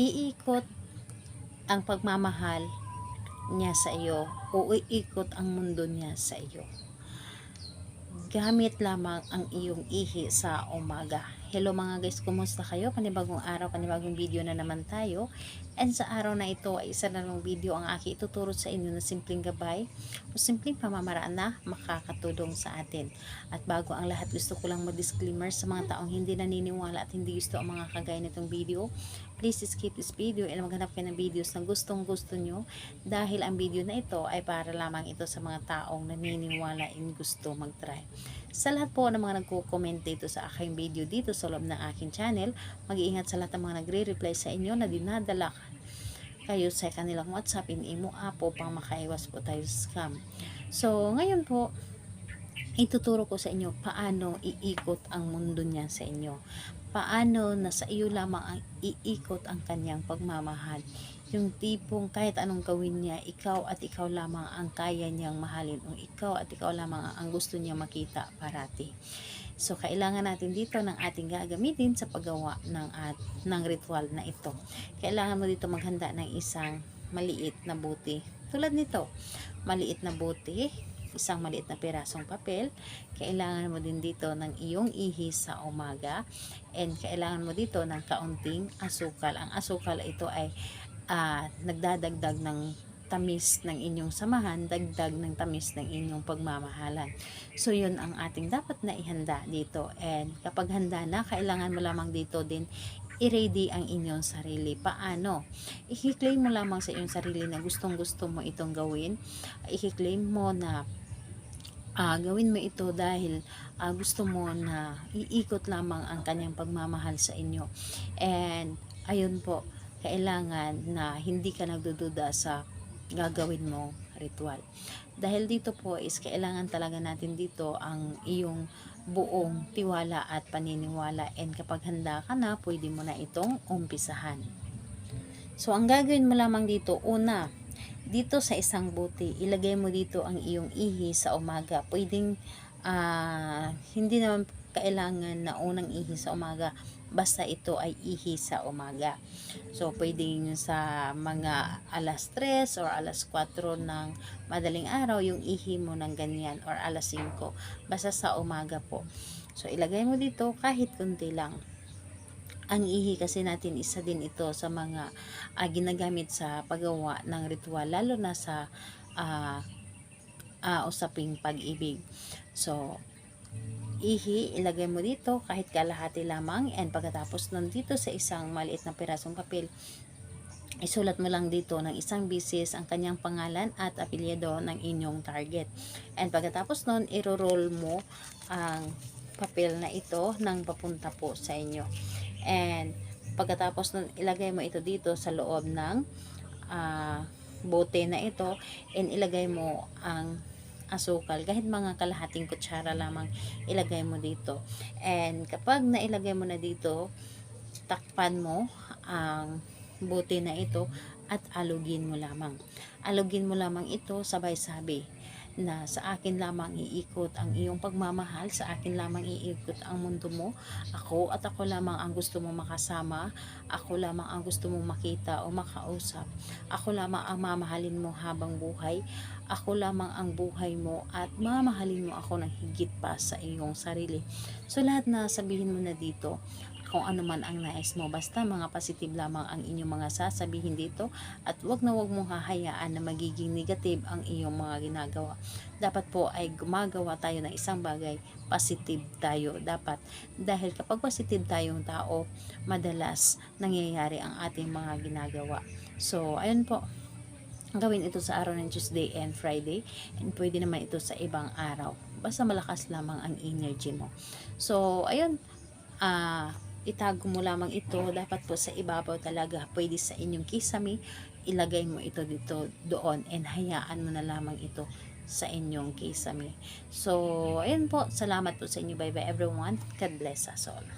iikot ang pagmamahal niya sa iyo o iikot ang mundo niya sa iyo. Gamit lamang ang iyong ihi sa umaga. Hello mga guys, kumusta kayo? Panibagong araw, panibagong video na naman tayo. And sa araw na ito ay isa na lang video ang aking ituturo sa inyo na simpleng gabay o simpleng pamamaraan na makakatulong sa atin. At bago ang lahat, gusto ko lang mag-disclaimer sa mga taong hindi naniniwala at hindi gusto ang mga kagaya nitong video. Please skip this video and maghanap kayo ng videos na gustong gusto nyo, dahil ang video na ito ay para lamang ito sa mga taong naniniwala and gusto mag-try. Sa lahat po ng mga nagko-comment dito sa aking video dito sa loob ng aking channel, mag-iingat sa lahat ng mga nagre-reply sa inyo na dinadala kayo sa kanilang WhatsApp, in-imo app upang makaiwas po tayo sa scam. So, ngayon po, ituturo ko sa inyo paano iikot ang mundo niya sa inyo. Paano na sa iyo lamang ang iikot ang kanyang pagmamahal. Yung tipong kahit anong gawin niya, ikaw at ikaw lamang ang kaya niyang mahalin, o ikaw at ikaw lamang ang gusto niya makita parati. So, kailangan natin dito ng ating gagamitin sa paggawa ng ritual na ito. Kailangan mo dito maghanda ng isang maliit na buti. Tulad nito, maliit na buti, isang maliit na pirasong papel. Kailangan mo din dito ng iyong ihi sa umaga, and kailangan mo dito ng kaunting asukal. Ang asukal ito ay nagdadagdag ng tamis ng inyong samahan, dagdag ng tamis ng inyong pagmamahalan. So yun ang ating dapat na ihanda dito. And kapag handa na, kailangan mo lamang dito din i-ready ang inyong sarili. Paano? I-claim mo lamang sa iyong sarili na gustong gusto mo itong gawin. I-claim mo na gawin mo ito dahil gusto mo na iikot lamang ang kanyang pagmamahal sa inyo. And ayun po, kailangan na hindi ka nagdududa sa gagawin mo ritual. Dahil dito po is kailangan talaga natin dito ang iyong buong tiwala at paniniwala. And kapag handa ka na, pwede mo na itong umpisahan. So, ang gagawin mo lamang dito, una, dito sa isang buti, ilagay mo dito ang iyong ihi sa umaga. Pwedeng hindi naman kailangan na unang ihi sa umaga, basta ito ay ihi sa umaga. So, pwedeng sa mga alas 3 or alas 4 ng madaling araw, yung ihi mo ng ganyan, or alas 5. Basta sa umaga po. So, ilagay mo dito kahit kunti lang. Ang ihi kasi natin, isa din ito sa mga ginagamit sa paggawa ng ritual, lalo na sa usaping pag-ibig. So, ihi, ilagay mo dito kahit kalahati lamang, and pagkatapos nun dito sa isang maliit na pirasong papel, isulat mo lang dito ng isang bisis ang kanyang pangalan at apelyido ng inyong target. And pagkatapos nun, iro-roll mo ang papel na ito nang papunta po sa inyo. And pagkatapos nun, ilagay mo ito dito sa loob ng bote na ito, and ilagay mo ang asukal, kahit mga kalahating kutsara lamang ilagay mo dito. And kapag nailagay mo na dito, takpan mo ang bote na ito at alugin mo lamang. Alugin mo lamang ito sabay-sabi na sa akin lamang iikot ang iyong pagmamahal, sa akin lamang iikot ang mundo mo, ako at ako lamang ang gusto mo makasama, ako lamang ang gusto mo makita o makausap, ako lamang ang mamahalin mo habang buhay, ako lamang ang buhay mo, at mamahalin mo ako ng higit pa sa iyong sarili. So lahat na sabihin mo na dito, kung ano man ang nais mo, basta mga positive lamang ang inyong mga sasabihin dito, at wag na wag mong hahayaan na magiging negative ang iyong mga ginagawa. Dapat po ay gumagawa tayo ng isang bagay, positive tayo dapat, dahil kapag positive tayong tao, madalas nangyayari ang ating mga ginagawa. So ayun po, gawin ito sa araw ng Tuesday and Friday, and pwede naman ito sa ibang araw, basta malakas lamang ang energy mo. So ayun, itago mo lamang ito, dapat po sa ibabaw talaga, pwede sa inyong kisame, ilagay mo ito dito, doon, and hayaan mo na lamang ito sa inyong kisame. So ayun po, salamat po sa inyo, bye bye everyone, God bless us all.